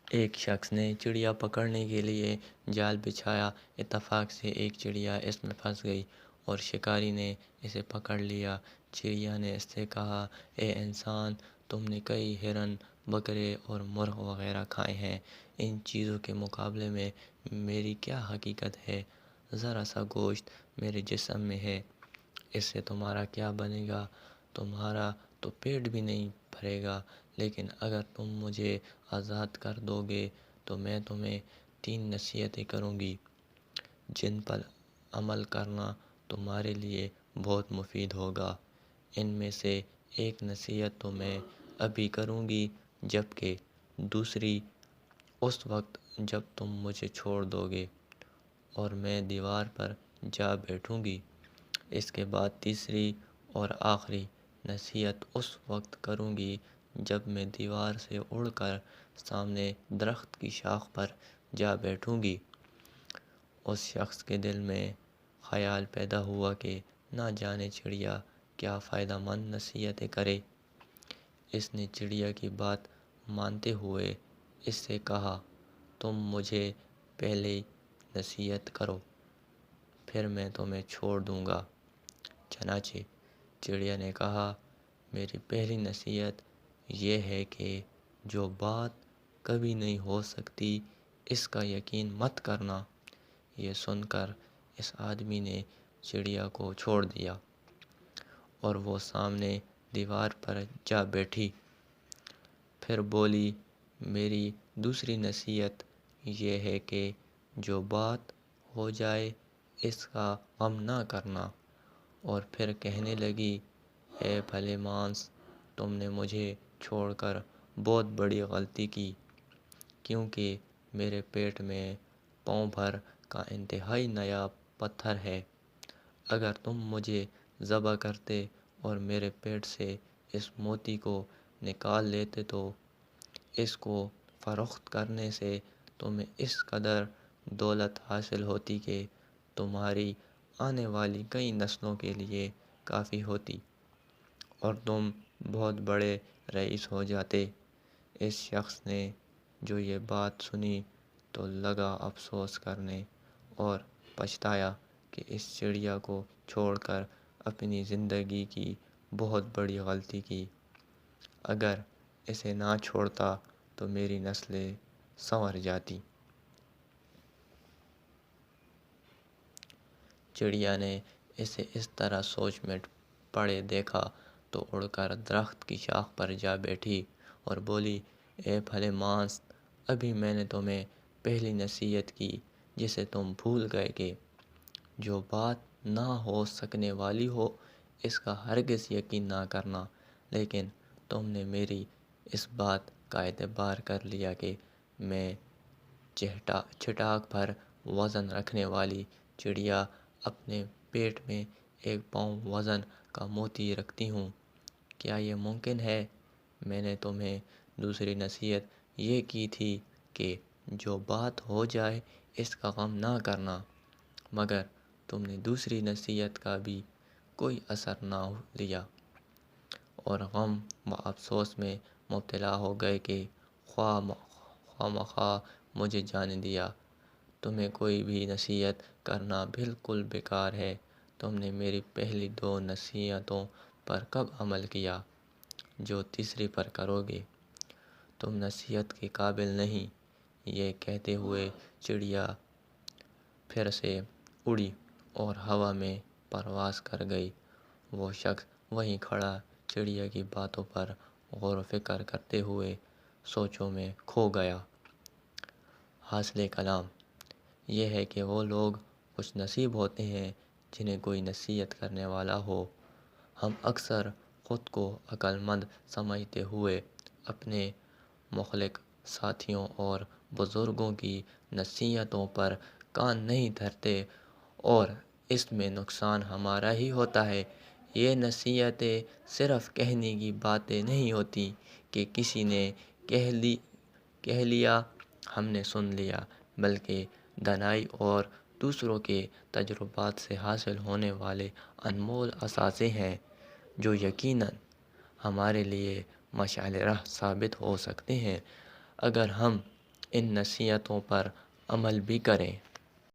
ایک شخص نے چڑیا پکڑنے کے لیے جال بچھایا۔ اتفاق سے ایک چڑیا اس میں پھنس گئی اور شکاری نے اسے پکڑ لیا۔ چڑیا نے اس سے کہا، اے انسان، تم نے کئی ہرن، بکرے اور مرغ وغیرہ کھائے ہیں۔ ان چیزوں کے مقابلے میں میری کیا حقیقت ہے؟ ذرا سا گوشت میرے جسم میں ہے، اس سے تمہارا کیا بنے گا؟ تمہارا تو پیٹ بھی نہیں بھرے گا۔ لیکن اگر تم مجھے آزاد کر دو گے تو میں تمہیں 3 نصیحتیں کروں گی جن پر عمل کرنا تمہارے لیے بہت مفید ہوگا۔ ان میں سے ایک نصیحت تو میں ابھی کروں گی، جبکہ دوسری اس وقت جب تم مجھے چھوڑ دو گے اور میں دیوار پر جا بیٹھوں گی۔ اس کے بعد تیسری اور آخری نصیحت اس وقت کروں گی جب میں دیوار سے اڑ کر سامنے درخت کی شاخ پر جا بیٹھوں گی۔ اس شخص کے دل میں خیال پیدا ہوا کہ نہ جانے چڑیا کیا فائدہ مند نصیحتیں کرے۔ اس نے چڑیا کی بات مانتے ہوئے اس سے کہا، تم مجھے پہلی نصیحت کرو، پھر میں تمہیں چھوڑ دوں گا۔ چنانچہ چڑیا نے کہا، میری پہلی نصیحت یہ ہے کہ جو بات کبھی نہیں ہو سکتی اس کا یقین مت کرنا۔ یہ سن کر اس آدمی نے چڑیا کو چھوڑ دیا اور وہ سامنے دیوار پر جا بیٹھی۔ پھر بولی، میری دوسری نصیحت یہ ہے کہ جو بات ہو جائے اس کا غم نہ کرنا۔ اور پھر کہنے لگی، اے بھلے مانس، تم نے مجھے چھوڑ کر بہت بڑی غلطی کی، کیونکہ میرے پیٹ میں پاؤں بھر کا انتہائی نایاب پتھر ہے۔ اگر تم مجھے ذبح کرتے اور میرے پیٹ سے اس موتی کو نکال لیتے تو اس کو فروخت کرنے سے تمہیں اس قدر دولت حاصل ہوتی کہ تمہاری آنے والی کئی نسلوں کے لیے کافی ہوتی اور تم بہت بڑے رئیس ہو جاتے۔ اس شخص نے جو یہ بات سنی تو لگا افسوس کرنے اور پچھتایا کہ اس چڑیا کو چھوڑ کر اپنی زندگی کی بہت بڑی غلطی کی۔ اگر اسے نہ چھوڑتا تو میری نسلیں سنور جاتی۔ چڑیا نے اسے اس طرح سوچ میں پڑے دیکھا تو اڑ کر درخت کی شاخ پر جا بیٹھی اور بولی، اے بھلے مانس، ابھی میں نے تمہیں پہلی نصیحت کی جسے تم بھول گئے کہ جو بات نہ ہو سکنے والی ہو اس کا ہرگز یقین نہ کرنا۔ لیکن تم نے میری اس بات کا اعتبار کر لیا کہ میں چٹاک پر وزن رکھنے والی چڑیا اپنے پیٹ میں 1 پاؤں وزن کا موتی رکھتی ہوں۔ کیا یہ ممکن ہے؟ میں نے تمہیں دوسری نصیحت یہ کی تھی کہ جو بات ہو جائے اس کا غم نہ کرنا، مگر تم نے دوسری نصیحت کا بھی کوئی اثر نہ لیا اور غم و افسوس میں مبتلا ہو گئے کہ خواہ مخواہ مجھے جانے دیا۔ تمہیں کوئی بھی نصیحت کرنا بالکل بیکار ہے۔ تم نے میری پہلی 2 نصیحتوں پر کب عمل کیا جو تیسری پر کرو گے؟ تم نصیحت کے قابل نہیں۔ یہ کہتے ہوئے چڑیا پھر سے اڑی اور ہوا میں پرواز کر گئی۔ وہ شخص وہیں کھڑا چڑیا کی باتوں پر غور و فکر کرتے ہوئے سوچوں میں کھو گیا۔ حاصل کلام یہ ہے کہ وہ لوگ خوش نصیب ہوتے ہیں جنہیں کوئی نصیحت کرنے والا ہو۔ ہم اکثر خود کو عقل مند سمجھتے ہوئے اپنے مخلص ساتھیوں اور بزرگوں کی نصیحتوں پر کان نہیں دھرتے اور اس میں نقصان ہمارا ہی ہوتا ہے۔ یہ نصیحتیں صرف کہنے کی باتیں نہیں ہوتیں کہ کسی نے کہہ لیا ہم نے سن لیا، بلکہ دانائی اور دوسروں کے تجربات سے حاصل ہونے والے انمول اثاثے ہیں جو یقیناً ہمارے لیے مشعل راہ ثابت ہو سکتے ہیں۔ اگر ہم ان نصیحتوں پر عمل بھی کریں۔